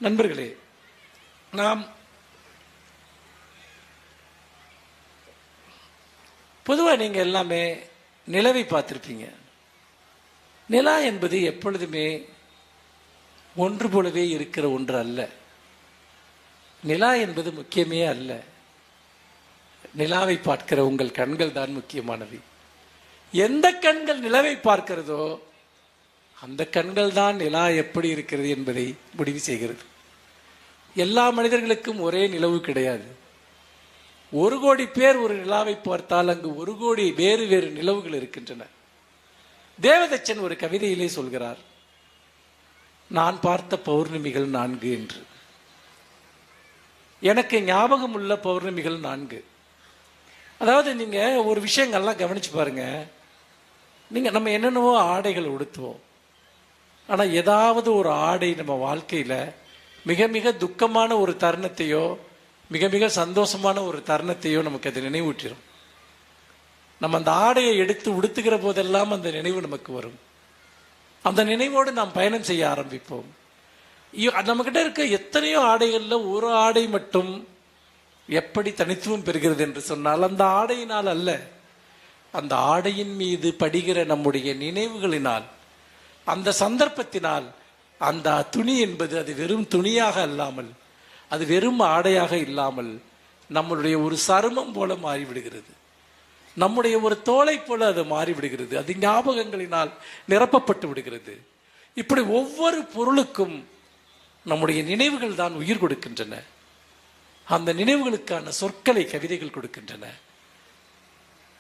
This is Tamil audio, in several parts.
நண்பர்களே, நாம் பொதுவாக நீங்கள் எல்லாமே நிலவை பார்த்துருப்பீங்க. நிலா என்பது எப்பொழுதுமே ஒன்று போலவே இருக்கிற ஒன்று அல்ல. நிலா என்பது முக்கியமே அல்ல. நிலாவை பார்க்கிற உங்கள் கண்கள் தான் முக்கியமானவை. எந்த கண்கள் நிலவை பார்க்கிறதோ அந்த கண்கள் தான் நிலா எப்படி இருக்கிறது என்பதை முடிவு செய்கிறது. எல்லா மனிதர்களுக்கும் ஒரே நிலவு கிடையாது. 1 கோடி பேர் ஒரு நிலாவை பார்த்தால் அங்கு 1 கோடி வேறு வேறு நிலவுகள் இருக்கின்றன. தேவதச்சன் ஒரு கவிதையிலே சொல்கிறார், நான் பார்த்த பௌர்ணமிகள் 4 என்று. எனக்கு ஞாபகம் உள்ள பௌர்ணமிகள் 4. அதாவது நீங்க ஒரு விஷயங்கள்லாம் கவனிச்சு பாருங்க. நம்ம என்னென்னவோ ஆடைகள் உடுத்துவோம். ஆனா ஏதாவது ஒரு ஆடை நம்ம வாழ்க்கையில மிக மிக துக்கமான ஒரு தருணத்தையோ மிக மிக சந்தோஷமான ஒரு தருணத்தையோ நமக்கு அது நினைவூட்டிடும். நம்ம அந்த ஆடையை எடுத்து உடுத்துகிற போதெல்லாம் அந்த நினைவு நமக்கு வரும். அந்த நினைவோடு நாம் பயணம் செய்ய ஆரம்பிப்போம். நம்ம கிட்ட இருக்க எத்தனையோ ஆடைகள்ல ஒரு ஆடை மட்டும் எப்படி தனித்துவம் பெறுகிறது என்று சொன்னால் அந்த ஆடையினால் அல்ல, அந்த ஆடையின் மீது படுகிற நம்முடைய நினைவுகளினால், அந்த சந்தர்ப்பத்தினால். அந்த துணி என்பது அது வெறும் துணியாக அல்லாமல், அது வெறும் ஆடையாக இல்லாமல் நம்முடைய ஒரு சருமம் போல மாறிவிடுகிறது. நம்முடைய ஒரு தோலை போல அது மாறிவிடுகிறது. அது ஞாபகங்களினால் நிரப்பப்பட்டு விடுகிறது. இப்படி ஒவ்வொரு பொருளுக்கும் நம்முடைய நினைவுகள் தான் உயிர் கொடுக்கின்றன. அந்த நினைவுகளுக்கான சொற்களை கவிதைகள் கொடுக்கின்றன.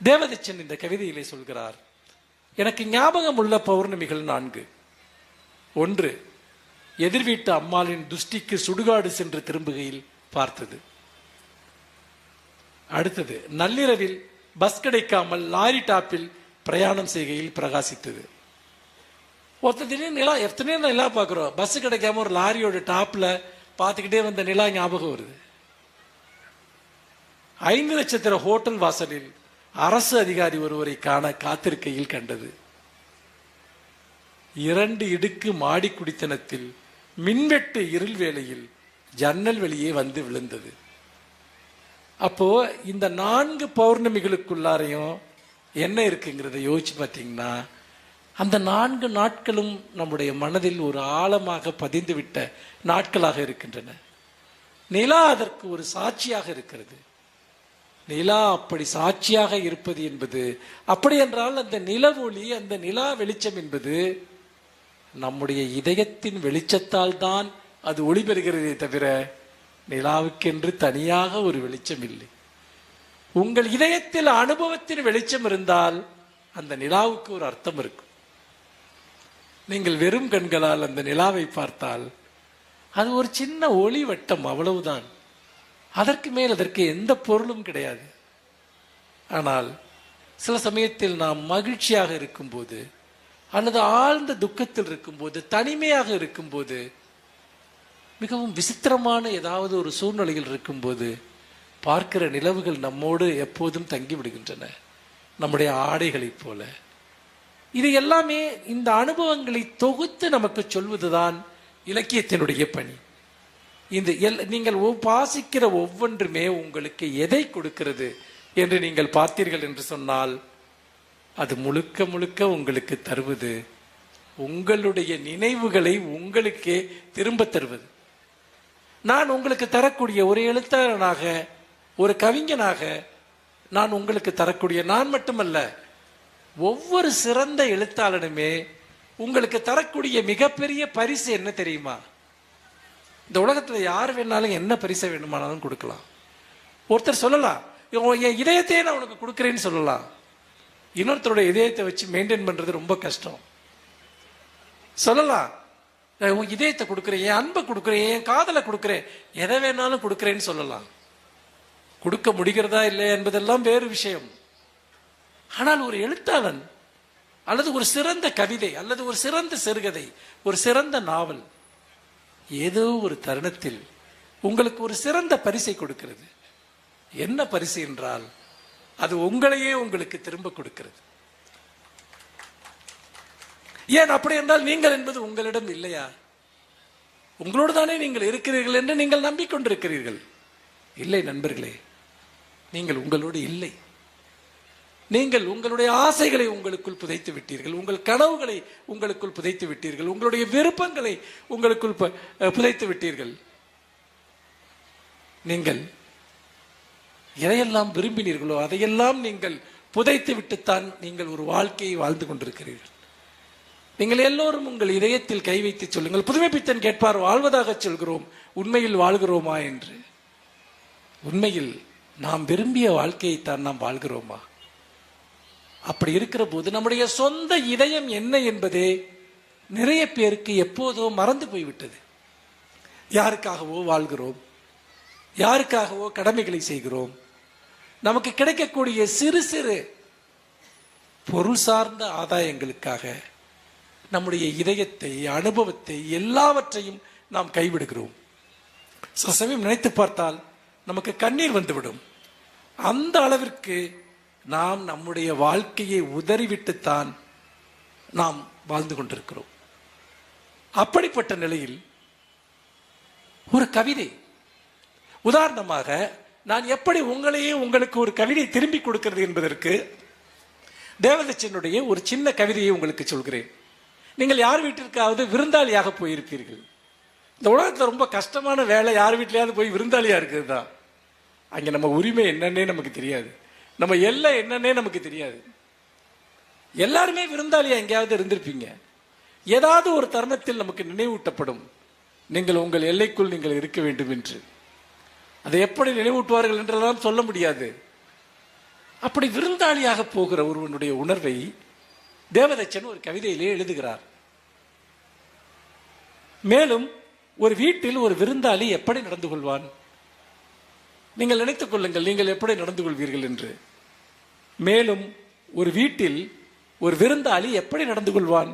தேவதச்சன் இந்த கவிதையிலே சொல்கிறார், எனக்கு ஞாபகம் உள்ள பௌர்ணமிகள் 4. 1, எதிர் வீட்டு அம்மாளின் துஷ்டிக்கு சுடுகாடு சென்று திரும்புகையில் பார்த்தது. அடுத்தது, நள்ளிரவில் பஸ் கிடைக்காமல் லாரி டாப்பில் பிரயாணம் செய்கையில் பிரகாசித்தது. நிலா, எத்தனையோ நிலா பார்க்கிறோம், பஸ் கிடைக்காம ஒரு லாரியோட டாப்ல பார்த்துக்கிட்டே வந்த நிலா ஞாபகம் வருது. 5 நட்சத்திர ஹோட்டல் வாசலில் அரசு அதிகாரி ஒருவரை காண காத்திருக்கையில் கண்டது. 2 இடுக்கு மாடி குடித்தனத்தில் மின்வெட்டு இருள் வேளையில் ஜன்னல் வெளியே வந்து விழுந்தது. அப்போ இந்த 4 பௌர்ணமிகளுக்குள்ளாரையும் என்ன இருக்குங்கிறத யோசிச்சு பார்த்தீங்கன்னா, அந்த 4 நாட்களும் நம்முடைய மனதில் ஒரு ஆழமாக பதிந்து விட்ட நாட்களாக இருக்கின்றன. நிலா அதற்கு ஒரு சாட்சியாக இருக்கிறது. நிலா அப்படி சாட்சியாக இருப்பது என்பது, அப்படி என்றால் அந்த நில ஒளி, அந்த நிலா வெளிச்சம் என்பது நம்முடைய இதயத்தின் வெளிச்சத்தால் தான் அது ஒளி பெறுகிறதே தவிர நிலாவுக்கென்று தனியாக ஒரு வெளிச்சம் இல்லை. உங்கள் இதயத்தில் அனுபவத்தின் வெளிச்சம் இருந்தால் அந்த நிலாவுக்கு ஒரு அர்த்தம் இருக்கும். நீங்கள் வெறும் கண்களால் அந்த நிலாவை பார்த்தால் அது ஒரு சின்ன ஒளி வட்டம், அவ்வளவுதான். அதற்கு மேல் அதற்கு எந்த பொருளும் கிடையாது. ஆனால் சில சமயத்தில் நாம் மகிழ்ச்சியாக இருக்கும்போது அல்லது ஆழ்ந்த துக்கத்தில் இருக்கும்போது, தனிமையாக இருக்கும்போது, மிகவும் விசித்திரமான ஏதாவது ஒரு சூழ்நிலையில் இருக்கும்போது பார்க்கிற நிலவுகள் நம்மோடு எப்போதும் தங்கி விடுகின்றன, நம்முடைய ஆடைகளைப் போல. இது எல்லாமே இந்த அனுபவங்களை தொகுத்து நமக்கு சொல்வதுதான் இலக்கியத்தினுடைய பணி. நீங்கள் வாசிக்கிற ஒவ்வொன்றுமே உங்களுக்கு எதை கொடுக்கிறது என்று நீங்கள் பார்த்தீர்கள் என்று சொன்னால், அது முழுக்க முழுக்க உங்களுக்கு தருவது உங்களுடைய நினைவுகளை உங்களுக்கே திரும்ப தருவது. நான் உங்களுக்கு தரக்கூடிய ஒரு எழுத்தாளனாக, ஒரு கவிஞனாக நான் உங்களுக்கு தரக்கூடிய, நான் மட்டுமல்ல, ஒவ்வொரு சிறந்த எழுத்தாளனுமே உங்களுக்கு தரக்கூடிய மிகப்பெரிய பரிசு என்ன தெரியுமா? இந்த உலகத்துல யார் வேணாலும் என்ன பரிசை வேணுமானாலும் கொடுக்கலாம். ஒருத்தர் சொல்லலாம், என் இதயத்தையே நான் உனக்கு கொடுக்குறேன்னு சொல்லலாம். இன்னொருத்தருடைய இதயத்தை வச்சு மெயின்டைன் பண்றது ரொம்ப கஷ்டம். சொல்லலாம், உன் இதயத்தை கொடுக்குறேன், என் அன்பை கொடுக்குறேன், என் காதலை கொடுக்குறேன், எதை வேணாலும் கொடுக்குறேன்னு சொல்லலாம். கொடுக்க முடிகிறதா இல்லையா என்பதெல்லாம் வேறு விஷயம். ஆனால் ஒரு எழுத்தாளன் அல்லது ஒரு சிறந்த கவிதை அல்லது ஒரு சிறந்த சிறுகதை, ஒரு சிறந்த நாவல் ஏதோ ஒரு தருணத்தில் உங்களுக்கு ஒரு சிறந்த பரிசை கொடுக்கிறது. என்ன பரிசு என்றால், அது உங்களையே உங்களுக்கு திரும்ப கொடுக்கிறது. ஏன் அப்படி என்றால், நீங்கள் என்பது உங்களிடம் இல்லையா? உங்களோடு தானே நீங்கள் இருக்கிறீர்கள் என்று நீங்கள் நம்பிக்கொண்டிருக்கிறீர்கள். இல்லை நண்பர்களே, நீங்கள் உங்களோடு இல்லை. நீங்கள் உங்களுடைய ஆசைகளை உங்களுக்குள் புதைத்து விட்டீர்கள், உங்கள் கனவுகளை உங்களுக்குள் புதைத்து விட்டீர்கள், உங்களுடைய விருப்பங்களை உங்களுக்குள் புதைத்து விட்டீர்கள். நீங்கள் எதையெல்லாம் விரும்பினீர்களோ அதையெல்லாம் நீங்கள் புதைத்து விட்டுத்தான் நீங்கள் ஒரு வாழ்க்கையை வாழ்ந்து கொண்டிருக்கிறீர்கள். நீங்கள் எல்லோரும் உங்கள் இதயத்தில் கை வைத்து சொல்லுங்கள். புதுமை பித்தன் கேட்பார், வாழ்வதாக சொல்கிறோம், உண்மையில் வாழ்கிறோமா என்று. உண்மையில் நாம் விரும்பிய வாழ்க்கையைத்தான் நாம் வாழ்கிறோமா? அப்படி இருக்கிற போது நம்முடைய சொந்த இதயம் என்ன என்பதே நிறைய பேருக்கு எப்போதோ மறந்து போய்விட்டது. யாருக்காகவோ வாழ்கிறோம், யாருக்காகவோ கடமைகளை செய்கிறோம். நமக்கு கிடைக்கக்கூடிய சிறு சிறு பொருள் சார்ந்த ஆதாயங்களுக்காக நம்முடைய இதயத்தை, அனுபவத்தை, எல்லாவற்றையும் நாம் கைவிடுகிறோம். சில சமயம் நினைத்து பார்த்தால் நமக்கு கண்ணீர் வந்துவிடும். அந்த அளவிற்கு நாம் நம்முடைய வாழ்க்கையை உதறிவிட்டுத்தான் நாம் வாழ்ந்து கொண்டிருக்கிறோம். அப்படிப்பட்ட நிலையில் ஒரு கவிதை, உதாரணமாக நான் எப்படி உங்களையே உங்களுக்கு ஒரு கவிதை திரும்பி கொடுக்கிறது என்பதற்கு தேவதச்சனுடைய ஒரு சின்ன கவிதையை உங்களுக்கு சொல்கிறேன். நீங்கள் யார் வீட்டிற்காவது விருந்தாளியாக போயிருப்பீர்கள். இந்த உலகத்தில் ரொம்ப கஷ்டமான வேலை யார் வீட்டிலையாவது போய் விருந்தாளியா இருக்கிறது தான். அங்கே நம்ம உரிமை என்னன்னே நமக்கு தெரியாது, நம்ம எல்லை என்னன்னே நமக்கு தெரியாது. எல்லாருமே விருந்தாளியா எங்கேயாவது இருந்திருப்பீங்க. ஏதாவது ஒரு தருணத்தில் நமக்கு நினைவூட்டப்படும், நீங்கள் உங்கள் எல்லைக்குள் நீங்கள் இருக்க வேண்டும் என்று. அதை எப்படி நினைவூட்டுவார்கள் என்றெல்லாம் சொல்ல முடியாது. அப்படி விருந்தாளியாக போகிற ஒருவனுடைய உணர்வை தேவதச்சன் ஒரு கவிதையிலே எழுதுகிறார். மேலும் ஒரு வீட்டில் ஒரு விருந்தாளி எப்படி நடந்து கொள்வான்? நீங்கள் நினைத்துக் கொள்ளுங்கள், நீங்கள் எப்படி நடந்து கொள்வீர்கள் என்று. மேலும் ஒரு வீட்டில் ஒரு விருந்தாளி எப்படி நடந்து கொள்வான்?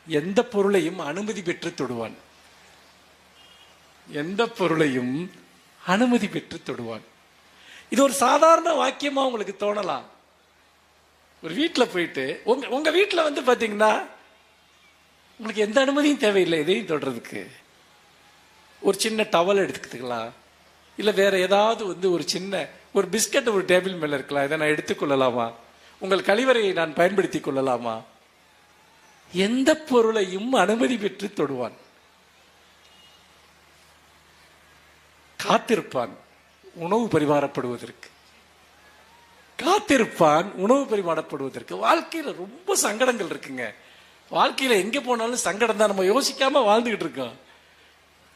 எந்த பொருளையும் அனுமதி பெற்று தொடுவான். எந்த பொருளையும் அனுமதி பெற்று தொடுவான். இது ஒரு சாதாரண வாக்கியமா உங்களுக்கு தோணலாம். ஒரு வீட்டில் போயிட்டு உங்க வீட்டில் வந்து பாத்தீங்கன்னா உங்களுக்கு எந்த அனுமதியும் தேவையில்லை எதையும் தொடுறதுக்கு. ஒரு சின்ன டவல் எடுத்துக்கலாம், இல்லை வேற ஏதாவது வந்து ஒரு சின்ன ஒரு பிஸ்கட் ஒரு டேபிள் மேல இருக்கலாம், இதை நான் எடுத்துக்கொள்ளலாமா? உங்கள் கழிவறையை நான் பயன்படுத்திக் கொள்ளலாமா? எந்த பொருளையும் அனுமதி பெற்று தொடுவான். காத்திருப்பான் உணவு பரிமாறப்படுவதற்கு. காத்திருப்பான் உணவு பரிமாறப்படுவதற்கு. வாழ்க்கையில ரொம்ப சங்கடங்கள் இருக்குங்க. வாழ்க்கையில எங்க போனாலும் சங்கடம் தான். நம்ம யோசிக்காம வாழ்ந்துகிட்டு இருக்கோம்.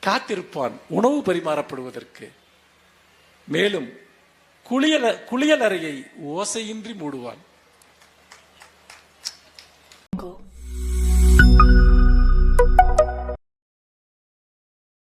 காத்திருப்பான் உணவு பரிமாறப்படுவதற்கு. மேலும் குளியல் அறையை ஓசையின்றி மூடுவான்.